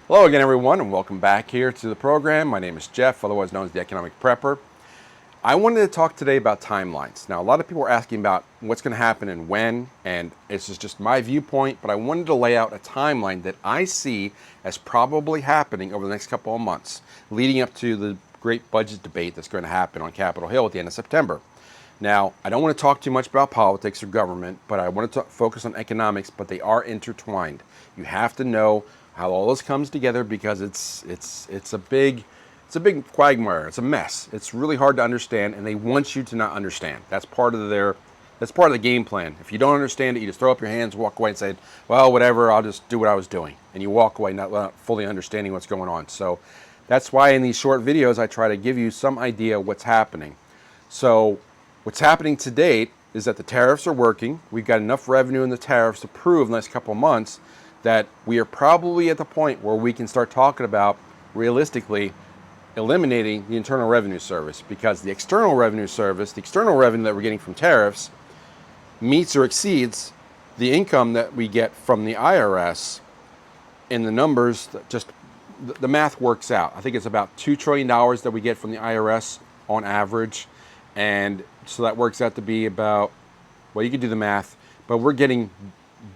Hello again, everyone, and welcome back here to the program. My name is Jeff, otherwise known as the Economic Prepper. I wanted to talk today about timelines. Now, a lot of people are asking about what's going to happen and when, and this is just my viewpoint, but I wanted to lay out a timeline that I see as probably happening over the next couple of months, leading up to the great budget debate that's going to happen on Capitol Hill at the end of September. Now, I don't want to talk too much about politics or government, but I want to focus on economics, but they are intertwined. You have to know how all this comes together because it's a big quagmire. It's a mess. It's really hard to understand, and they want you to not understand. That's part of the game plan. If you don't understand it, you just throw up your hands, walk away, and say, "Well, whatever. I'll just do what I was doing," and you walk away not fully understanding what's going on. So that's why in these short videos I try to give you some idea of what's happening. So what's happening to date is that the tariffs are working. We've got enough revenue in the tariffs to prove in the next couple of months that we are probably at the point where we can start talking about realistically eliminating the Internal Revenue Service, because the External Revenue Service, the external revenue that we're getting from tariffs, meets or exceeds the income that we get from the IRS. In the numbers, just the math works out. I think it's about $2 trillion that we get from the IRS on average. And so that works out to be about, well, you can do the math, but we're getting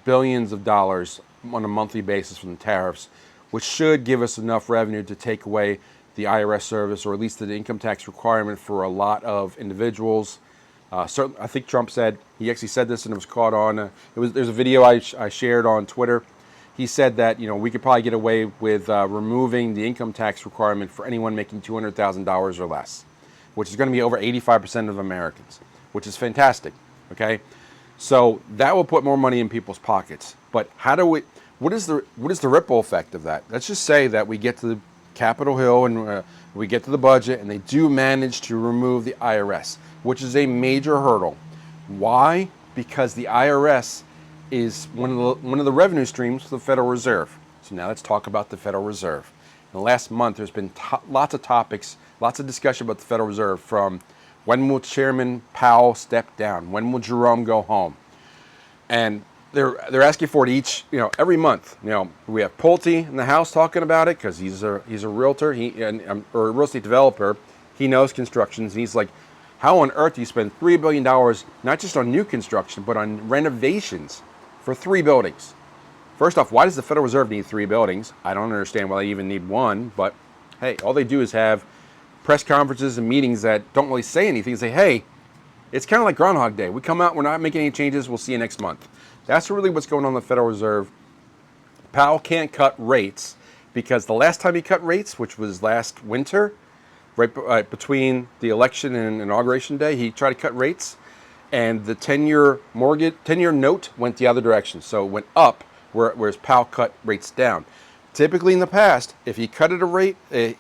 billions of dollars on a monthly basis from the tariffs, which should give us enough revenue to take away the IRS service, or at least the income tax requirement for a lot of individuals. Certainly, I think Trump said, he actually said this and it was caught on, there's a video I shared on Twitter. He said that, we could probably get away with removing the income tax requirement for anyone making $200,000 or less, which is going to be over 85% of Americans, which is fantastic, okay? So that will put more money in people's pockets. But what is the ripple effect of that? Let's just say that we get to the Capitol Hill and we get to the budget and they do manage to remove the IRS, which is a major hurdle. Why? Because the IRS is one of the revenue streams for the Federal Reserve. So now let's talk about the Federal Reserve. In the last month, there's been lots of topics, lots of discussion about the Federal Reserve, from when will Chairman Powell step down? When will Jerome go home? And they're asking for it every month. We have Pulte in the House talking about it because he's a realtor, or a real estate developer. He knows constructions. And he's like, how on earth do you spend $3 billion not just on new construction but on renovations for 3 buildings? First off, why does the Federal Reserve need 3 buildings? I don't understand why they even need one. But hey, all they do is have press conferences and meetings that don't really say anything. They say, hey, it's kind of like Groundhog Day. We come out, we're not making any changes, we'll see you next month. That's really what's going on in the Federal Reserve. Powell can't cut rates because the last time he cut rates, which was last winter, right between the election and Inauguration Day, he tried to cut rates, and the 10-year note went the other direction. So it went up, whereas Powell cut rates down. Typically in the past, if he cut a rate, the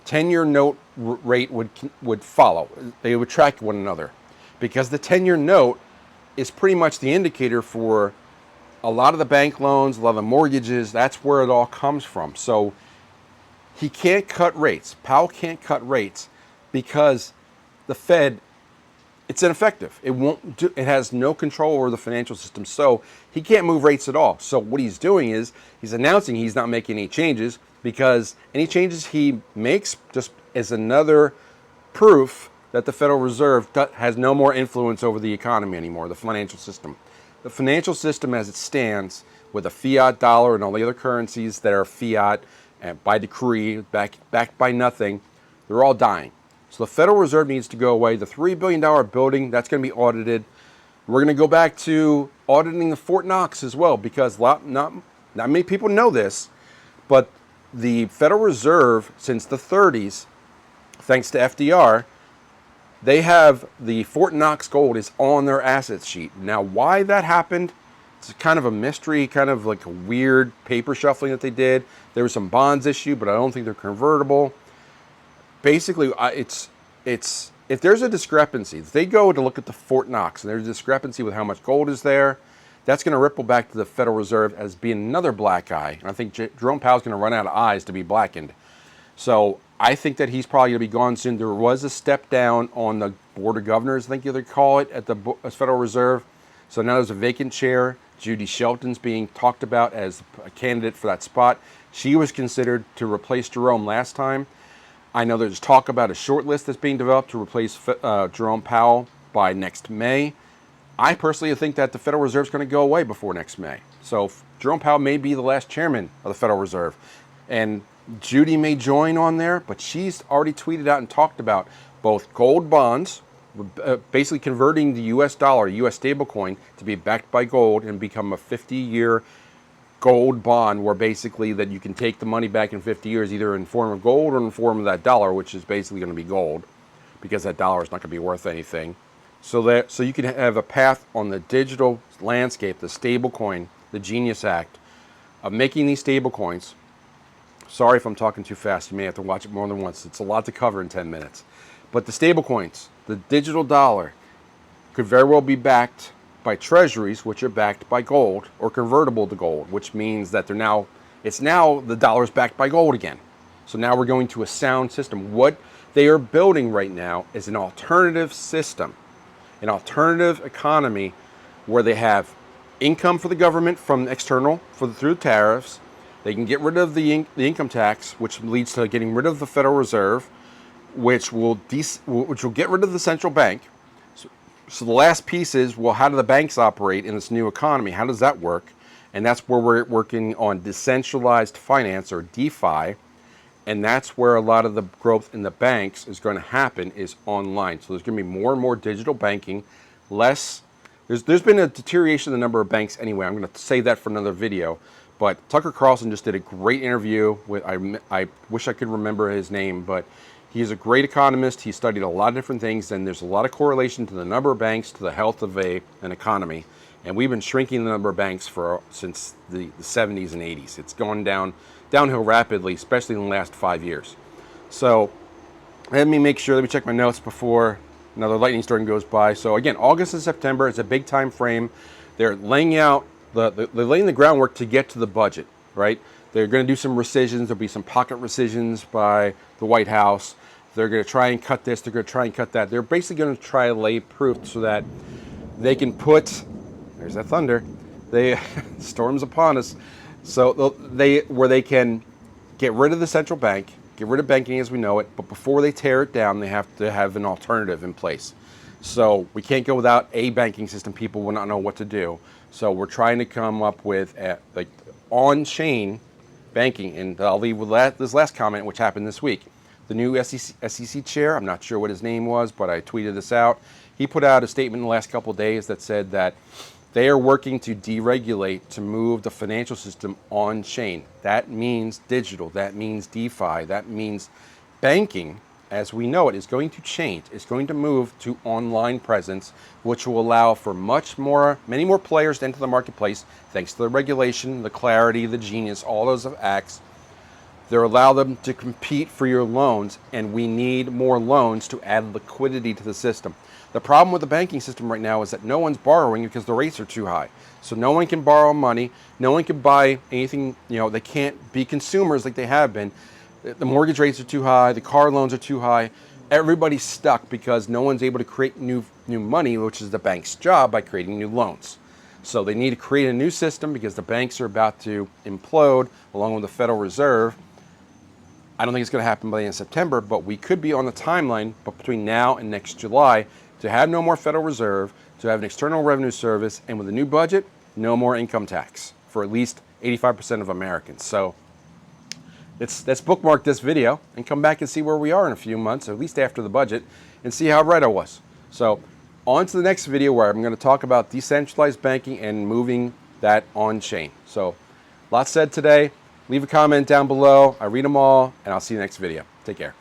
10-year note rate would follow. They would track one another, because the 10-year note is pretty much the indicator for a lot of the bank loans, a lot of the mortgages. That's where it all comes from. So he can't cut rates. Powell can't cut rates because the Fed, it's ineffective. It has no control over the financial system. So he can't move rates at all. So what he's doing is he's announcing he's not making any changes, because any changes he makes just is another proof that the Federal Reserve has no more influence over the economy anymore, the financial system. The financial system as it stands, with a fiat dollar and all the other currencies that are fiat and by decree, backed by nothing, they're all dying. So the Federal Reserve needs to go away. The $3 billion building, that's going to be audited. We're going to go back to auditing the Fort Knox as well, because not many people know this, but the Federal Reserve, since the 30s, thanks to FDR, they have the Fort Knox gold is on their assets sheet. Now, why that happened, it's kind of a mystery, kind of like a weird paper shuffling that they did. There were some bonds issued, but I don't think they're convertible. Basically, it's if there's a discrepancy, if they go to look at the Fort Knox and there's a discrepancy with how much gold is there, that's going to ripple back to the Federal Reserve as being another black eye. And I think Jerome Powell's going to run out of eyes to be blackened. So I think that he's probably going to be gone soon. There was a step down on the Board of Governors, I think they call it, at the Federal Reserve. So now there's a vacant chair. Judy Shelton's being talked about as a candidate for that spot. She was considered to replace Jerome last time. I know there's talk about a short list that's being developed to replace Jerome Powell by next May. I personally think that the Federal Reserve is going to go away before next May. So Jerome Powell may be the last chairman of the Federal Reserve. And Judy may join on there, but she's already tweeted out and talked about both gold bonds, basically converting the US dollar, US stablecoin, to be backed by gold and become a 50-year gold bond, where basically that you can take the money back in 50 years, either in form of gold or in form of that dollar, which is basically going to be gold, because that dollar is not going to be worth anything. So you can have a path on the digital landscape, the stablecoin, the Genius Act, of making these stablecoins. Sorry if I'm talking too fast. You may have to watch it more than once. It's a lot to cover in 10 minutes. But the stablecoins, the digital dollar, could very well be backed by treasuries, which are backed by gold, or convertible to gold, which means that it's now the dollar's backed by gold again. So now we're going to a sound system. What they are building right now is an alternative system, an alternative economy, where they have income for the government from external through tariffs. They can get rid of the income tax, which leads to getting rid of the Federal Reserve, which will get rid of the central bank. So the last piece is, well, how do the banks operate in this new economy? How does that work? And that's where we're working on decentralized finance, or DeFi. And that's where a lot of the growth in the banks is going to happen, is online. So there's going to be more and more digital banking, less. There's been a deterioration in the number of banks anyway. I'm going to save that for another video. But Tucker Carlson just did a great interview with, I wish I could remember his name, but he's a great economist. He studied a lot of different things, and there's a lot of correlation to the number of banks to the health of an economy. And we've been shrinking the number of banks since the 70s and 80s. It's gone downhill rapidly, especially in the last 5 years. So let me check my notes before another lightning storm goes by. So again, August and September is a big time frame. They're laying out they're laying the groundwork to get to the budget, right? They're going to do some rescissions. There'll be some pocket rescissions by the White House. They're going to try and cut this. They're going to try and cut that. They're basically going to try to lay proof so that they can put, there's that thunder, storms upon us. So where they can get rid of the central bank, get rid of banking as we know it, but before they tear it down, they have to have an alternative in place. So we can't go without a banking system. People will not know what to do. So we're trying to come up with on-chain banking. And I'll leave with this last comment, which happened this week. The new SEC chair, I'm not sure what his name was, but I tweeted this out. He put out a statement in the last couple of days that said that they are working to deregulate, to move the financial system on-chain. That means digital. That means DeFi. That means banking, as we know it, is going to change. It's going to move to online presence, which will allow for many more players to enter the marketplace, thanks to the regulation, the clarity, the genius, all those acts. They'll allow them to compete for your loans, and we need more loans to add liquidity to the system. The problem with the banking system right now is that no one's borrowing because the rates are too high. So no one can borrow money, no one can buy anything, they can't be consumers like they have been. The mortgage rates are too high, the car loans are too high. Everybody's stuck because no one's able to create new money, which is the bank's job, by creating new loans. So they need to create a new system because the banks are about to implode along with the Federal Reserve. I don't think it's going to happen by the end of September, but we could be on the timeline between now and next July to have no more Federal Reserve, to have an External Revenue Service, and with a new budget, no more income tax for at least 85% of Americans. So let's bookmark this video and come back and see where we are in a few months, at least after the budget, and see how right I was. So on to the next video, where I'm going to talk about decentralized banking and moving that on-chain. So lots said today. Leave a comment down below. I read them all, and I'll see you next video. Take care.